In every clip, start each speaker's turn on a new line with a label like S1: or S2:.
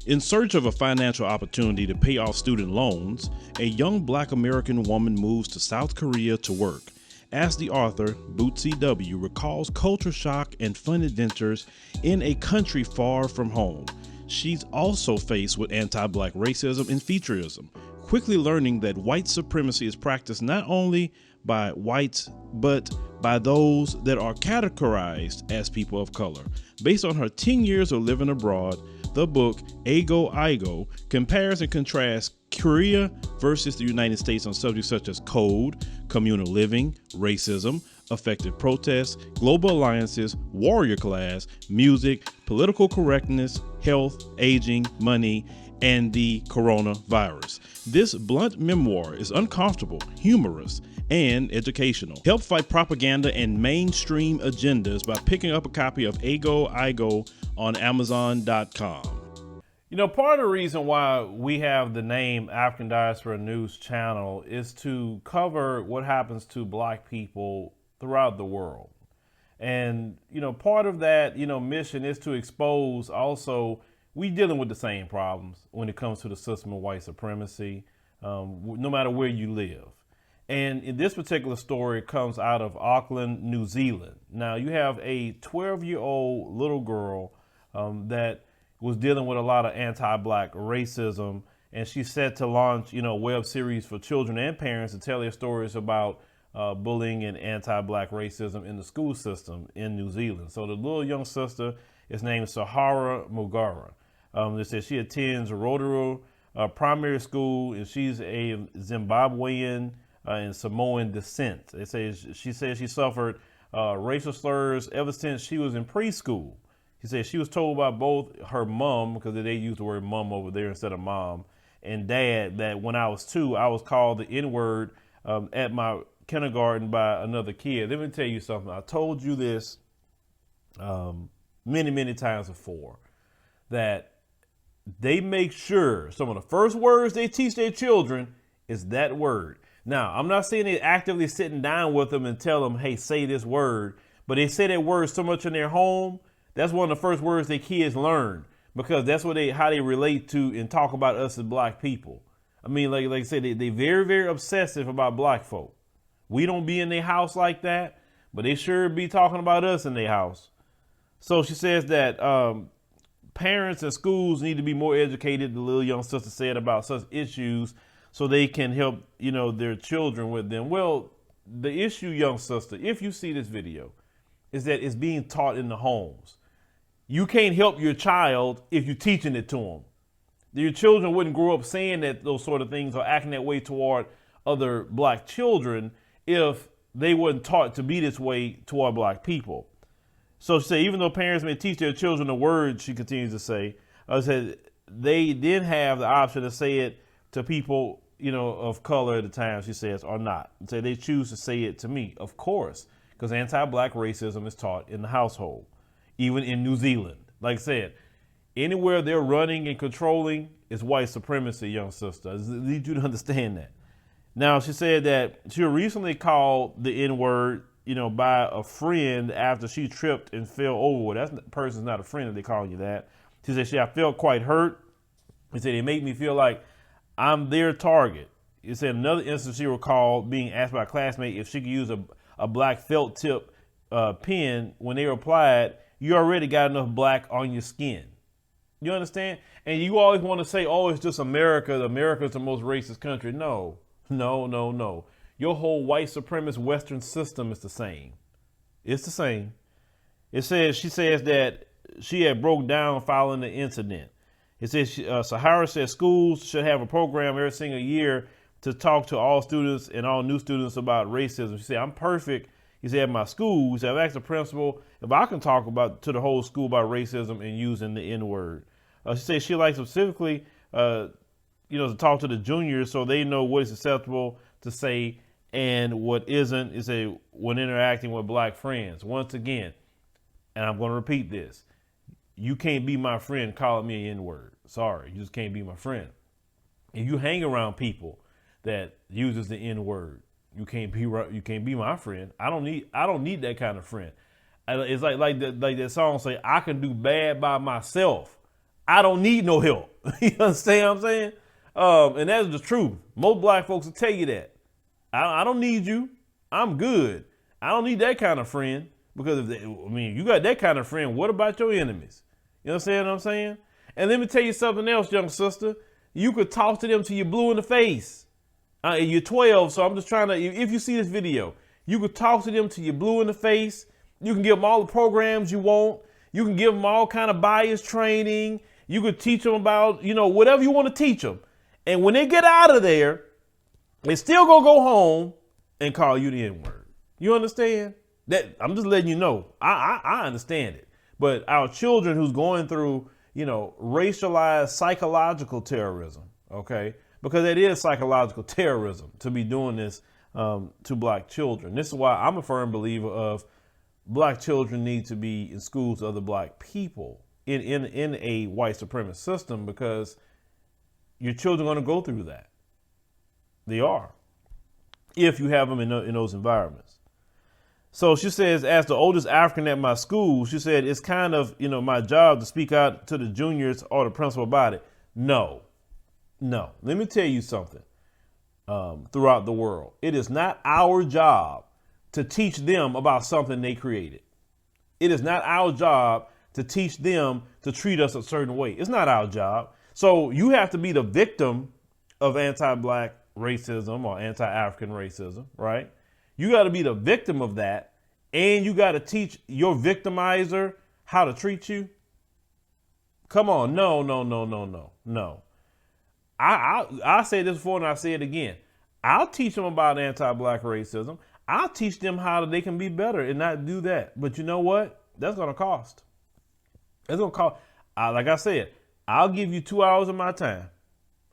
S1: In search of a financial opportunity to pay off student loans, a young Black American woman moves to South Korea to work. As the author, Bootsy W. recalls culture shock and fun adventures in a country far from home, she's also faced with anti-Black racism and featureism, quickly learning that white supremacy is practiced not only by whites, but by those that are categorized as people of color. Based on her 10 years of living abroad, the book, Ago Igo, compares and contrasts Korea versus the United States on subjects such as code, communal living, racism, effective protests, global alliances, warrior class, music, political correctness, health, aging, money, and the coronavirus. This blunt memoir is uncomfortable, humorous, and educational. Help fight propaganda and mainstream agendas by picking up a copy of Ago Igo on Amazon.com.
S2: You know, part of the reason why we have the name African Diaspora News Channel is to cover what happens to Black people throughout the world. And, you know, part of that, mission is to expose also, we dealing with the same problems when it comes to the system of white supremacy, no matter where you live. And in this particular story, it comes out of Auckland, New Zealand. Now, you have a 12-year-old little girl that was dealing with a lot of anti-Black racism, and she's set to launch, a web series for children and parents to tell their stories about bullying and anti-Black racism in the school system in New Zealand. So the little young sister is named Sahara Magura. They said she attends Rotorua primary school, and she's a Zimbabwean and Samoan descent. They say she said she suffered racial slurs ever since she was in preschool. She said she was told by both her mom, because they use the word mom over there instead of mom, and dad, that when I was 2, I was called the N-word at my kindergarten by another kid. Let me tell you something. I told you this many, many times before, that they make sure some of the first words they teach their children is that word. Now, I'm not saying they're actively sitting down with them and tell them, hey, say this word, but they say that word so much in their home. That's one of the first words their kids learn, because that's how they relate to and talk about us as Black people. I mean, like I said, they very, very obsessive about Black folk. We don't be in their house like that, but they sure be talking about us in their house. So she says that parents and schools need to be more educated, the little young sister said, about such issues so they can help, their children with them. Well, the issue, young sister, if you see this video, is that it's being taught in the homes. You can't help your child if you're teaching it to them. Your children wouldn't grow up saying that those sort of things or acting that way toward other Black children if they weren't taught to be this way toward Black people. So she said, even though parents may teach their children the word, she continues to say, said they did have the option to say it to people, of color at the time, she says, or not. So they choose to say it to me, of course, because anti-Black racism is taught in the household. Even in New Zealand. Like I said, anywhere they're running and controlling is white supremacy, young sister. I need you to understand that. Now, she said that she recently called the N-word, by a friend after she tripped and fell over. That person's not a friend if they call you that. She said, I felt quite hurt. She said, it made me feel like I'm their target. She said another instance she recalled being asked by a classmate if she could use a Black felt tip pen. When they replied, you already got enough Black on your skin. You understand? And you always want to say, oh, it's just America. America's the most racist country. No. Your whole white supremacist Western system is the same. It's the same. She says that she had broke down following the incident. It says, Sahara says schools should have a program every single year to talk to all students and all new students about racism. She said, I'm perfect. He said, at my school, he said, I've asked the principal if I can talk to the whole school about racism and using the N-word. She said she likes specifically, to talk to the juniors so they know what is acceptable to say and what isn't, is when interacting with Black friends. Once again, and I'm going to repeat this, you can't be my friend calling me an N-word. Sorry, you just can't be my friend. If you hang around people that uses the N-word, you can't be my friend. I don't need that kind of friend. It's like that song say, I can do bad by myself. I don't need no help. You understand what I'm saying? And that's the truth. Most black folks will tell you that. I don't need you. I'm good. I don't need that kind of friend, because if you got that kind of friend, what about your enemies? You understand what I'm saying? And let me tell you something else, young sister. You could talk to them till you're blue in the face. You're 12, so I'm just trying to, if you see this video, you could talk to them till you're blue in the face. You can give them all the programs you want. You can give them all kind of bias training. You could teach them about, whatever you want to teach them. And when they get out of there, they still gonna go home and call you the N-word. You understand? That I'm just letting you know. I understand it. But our children who's going through, racialized psychological terrorism, okay? Because it is psychological terrorism to be doing this to black children. This is why I'm a firm believer of black children need to be in schools with other black people in a white supremacist system, because your children are going to go through that. They are, if you have them in those environments. So she says, as the oldest African at my school, she said, it's kind of, my job to speak out to the juniors or the principal about it. No. Let me tell you something. Throughout the world, it is not our job to teach them about something they created. It is not our job to teach them to treat us a certain way. It's not our job. So you have to be the victim of anti-black racism or anti-African racism, right? You got to be the victim of that, and you got to teach your victimizer how to treat you. Come on. No. I say this before and I say it again. I'll teach them about anti-black racism. I'll teach them how they can be better and not do that. But you know what? That's going to cost. It's going to cost. Like I said, I'll give you 2 hours of my time.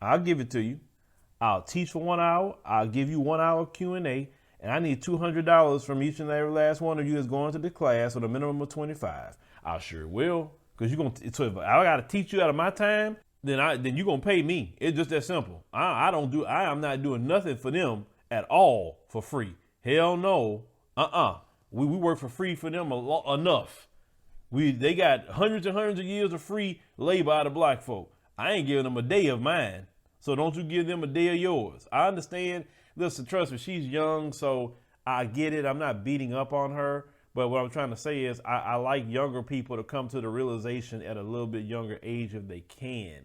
S2: I'll give it to you. I'll teach for 1 hour. I'll give you 1 hour Q&A. And I need $200 from each and every last one of you that's going to the class with a minimum of 25. I sure will. Because so if I got to teach you out of my time, then you're going to pay me. It's just that simple. I am not doing nothing for them at all for free. Hell no. We work for free for them enough. They got hundreds and hundreds of years of free labor out of black folk. I ain't giving them a day of mine. So don't you give them a day of yours. I understand. Listen, trust me, she's young, so I get it. I'm not beating up on her. But what I'm trying to say is I like younger people to come to the realization at a little bit younger age if they can.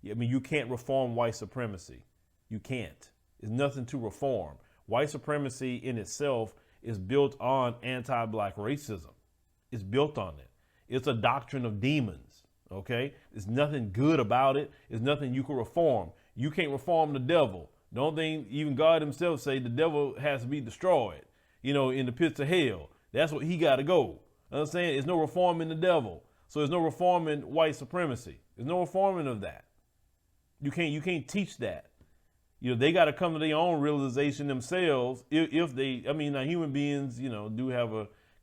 S2: I mean, you can't reform white supremacy. You can't. There's nothing to reform. White supremacy in itself is built on anti-black racism. It's built on it. It's a doctrine of demons, okay? There's nothing good about it. There's nothing you can reform. You can't reform the devil. The only thing even God himself say, the devil has to be destroyed, in the pits of hell. That's what he got to go. Understand? There's no reforming the devil. So there's no reforming white supremacy. There's no reforming of that. You can't teach that. They got to come to their own realization themselves. If they, now human beings,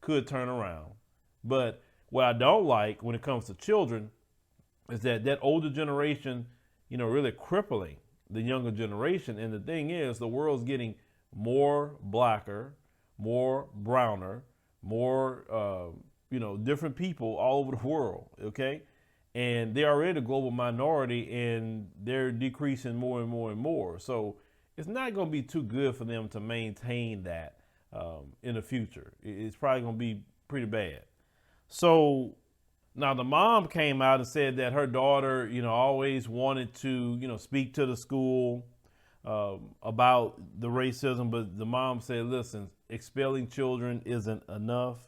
S2: could turn around. But what I don't like when it comes to children is that older generation, really crippling the younger generation. And the thing is, the world's getting more blacker, more browner, more, different people all over the world. Okay. And they're already a global minority, and they're decreasing more and more and more. So it's not going to be too good for them to maintain that in the future. It's probably going to be pretty bad. So now the mom came out and said that her daughter, always wanted to, speak to the school about the racism. But the mom said, listen, expelling children isn't enough.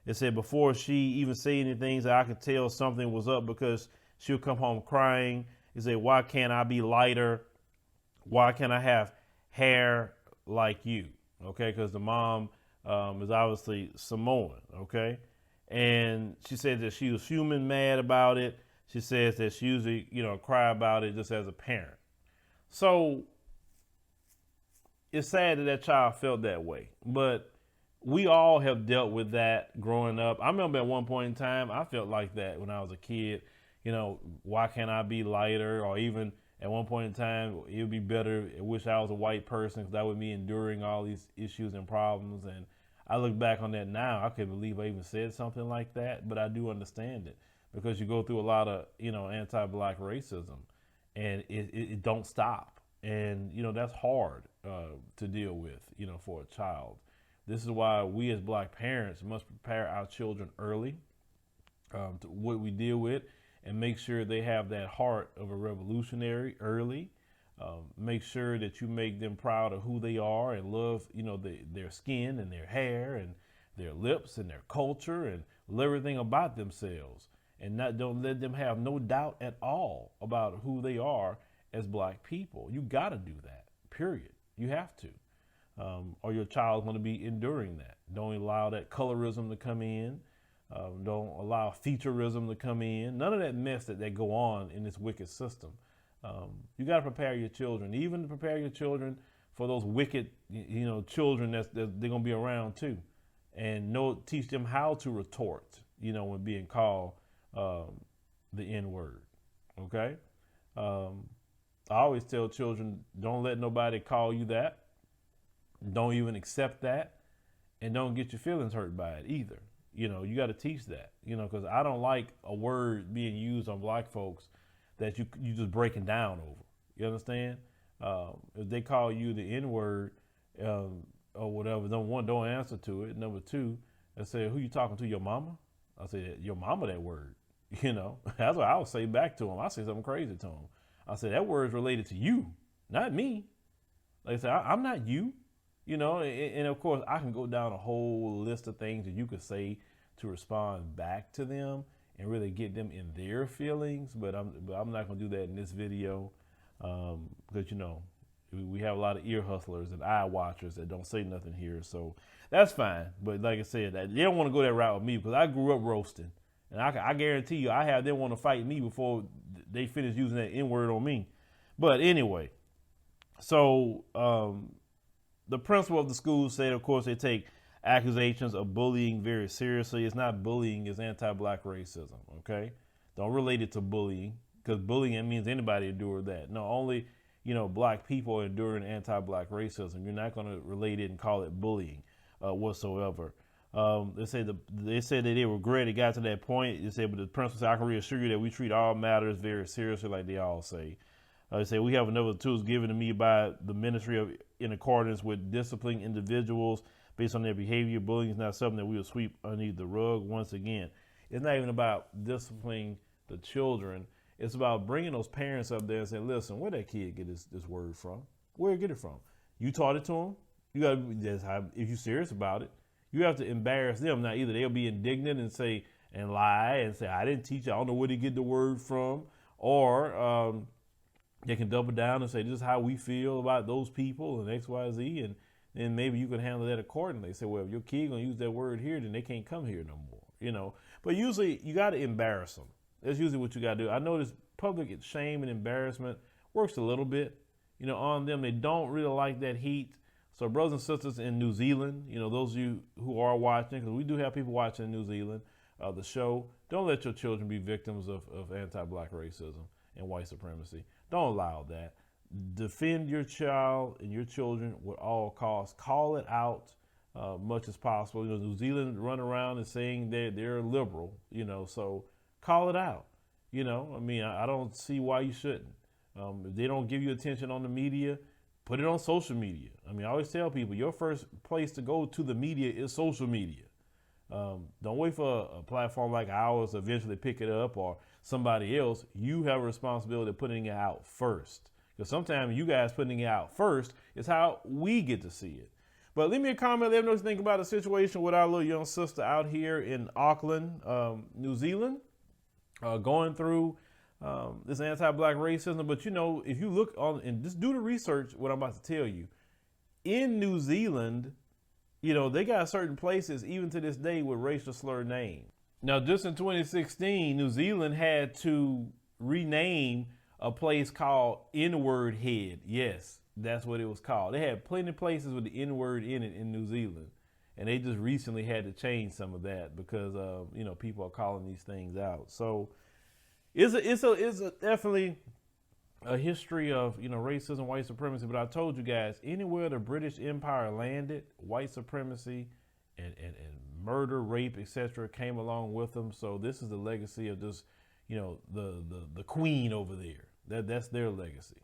S2: It said before she even said anything, I could tell something was up because she'll come home crying. It said, why can't I be lighter? Why can't I have hair like you? Okay, because the mom is obviously Samoan, okay? And she said that she was fuming mad about it. She says that she usually, cry about it just as a parent. So it's sad that child felt that way. But we all have dealt with that growing up. I remember at one point in time, I felt like that when I was a kid. Why can't I be lighter? Or even at one point in time, it would be better. I wish I was a white person because I would be enduring all these issues and problems. And I look back on that now, I can't believe I even said something like that, but I do understand it. because you go through a lot of, anti-black racism, and it don't stop. And, that's hard to deal with, for a child. This is why we as black parents must prepare our children early to what we deal with, and make sure they have that heart of a revolutionary early. Make sure that you make them proud of who they are and love, their skin and their hair and their lips and their culture and everything about themselves. And don't let them have no doubt at all about who they are as black people. You got to do that, period. You have to. Or your child's going to be enduring that. Don't allow that colorism to come in. Don't allow featureism to come in. None of that mess that go on in this wicked system. You got to prepare your children, even to prepare your children for those wicked, children that they're going to be around too. And teach them how to retort, when being called the N-word. Okay? I always tell children, don't let nobody call you that. Don't even accept that. And don't get your feelings hurt by it either. You got to teach that, because I don't like a word being used on black folks that you just breaking down over. You understand? If they call you the N-word or whatever, don't answer to it. Number two, I say, who you talking to, your mama? I say, your mama, that word. That's what I would say back to them. I say something crazy to them. I say, that word is related to you, not me. Like I say, I'm not you. And of course, I can go down a whole list of things that you could say to respond back to them and really get them in their feelings. But I'm not going to do that in this video because, we have a lot of ear hustlers and eye watchers that don't say nothing here. So that's fine. But like I said, they don't want to go that route with me because I grew up roasting. And I guarantee you, I have them want to fight me before they finish using that N-word on me. But anyway, so the principal of the school said, of course, they take accusations of bullying very seriously. It's not bullying, it's anti-black racism, okay? Don't relate it to bullying, because bullying means anybody endure that. No, only, black people are enduring anti-black racism. You're not going to relate it and call it bullying whatsoever. They said that they regret it got to that point. They said, but the principal said, I can reassure you that we treat all matters very seriously, like they all say. They say, we have another tools given to me by the ministry in accordance with disciplining individuals based on their behavior. Bullying is not something that we will sweep underneath the rug. Once again, it's not even about disciplining the children. It's about bringing those parents up there and saying, listen, where'd that kid get this word from? Where'd he get it from? You taught it to him? You got to, if you're serious about it, you have to embarrass them. Now, either they'll be indignant and say, and lie and say, I didn't teach you. I don't know where they get the word from. Or, they can double down and say, this is how we feel about those people and X, Y, Z. And then maybe you can handle that accordingly. Say, well, if your kid going to use that word here, then they can't come here no more, But usually you got to embarrass them. That's usually what you got to do. I notice public shame and embarrassment works a little bit, on them. They don't really like that heat. So brothers and sisters in New Zealand, those of you who are watching, because we do have people watching in New Zealand, the show, don't let your children be victims of anti-black racism and white supremacy. Don't allow that. Defend your child and your children with all costs. Call it out much as possible. New Zealand run around and saying they're liberal, so call it out. I don't see why you shouldn't. If they don't give you attention on the media, put it on social media. I always tell people your first place to go to the media is social media. Don't wait for a platform like ours to eventually pick it up or somebody else. You have a responsibility of putting it out first. Because sometimes you guys putting it out first is how we get to see it. But leave me a comment. Let me know what you think about the situation with our little young sister out here in Auckland, New Zealand, going through this anti-black racism. But, if you look on and just do the research, what I'm about to tell you, in New Zealand, they got certain places, even to this day, with racial slur names. Now, just in 2016, New Zealand had to rename a place called N-word Head. Yes, that's what it was called. They had plenty of places with the N-word in it in New Zealand. And they just recently had to change some of that because, people are calling these things out. So it's definitely a history of, racism, white supremacy. But I told you guys, anywhere the British Empire landed, white supremacy murder, rape, etc. came along with them. So this is the legacy of just, the queen over there. That's their legacy.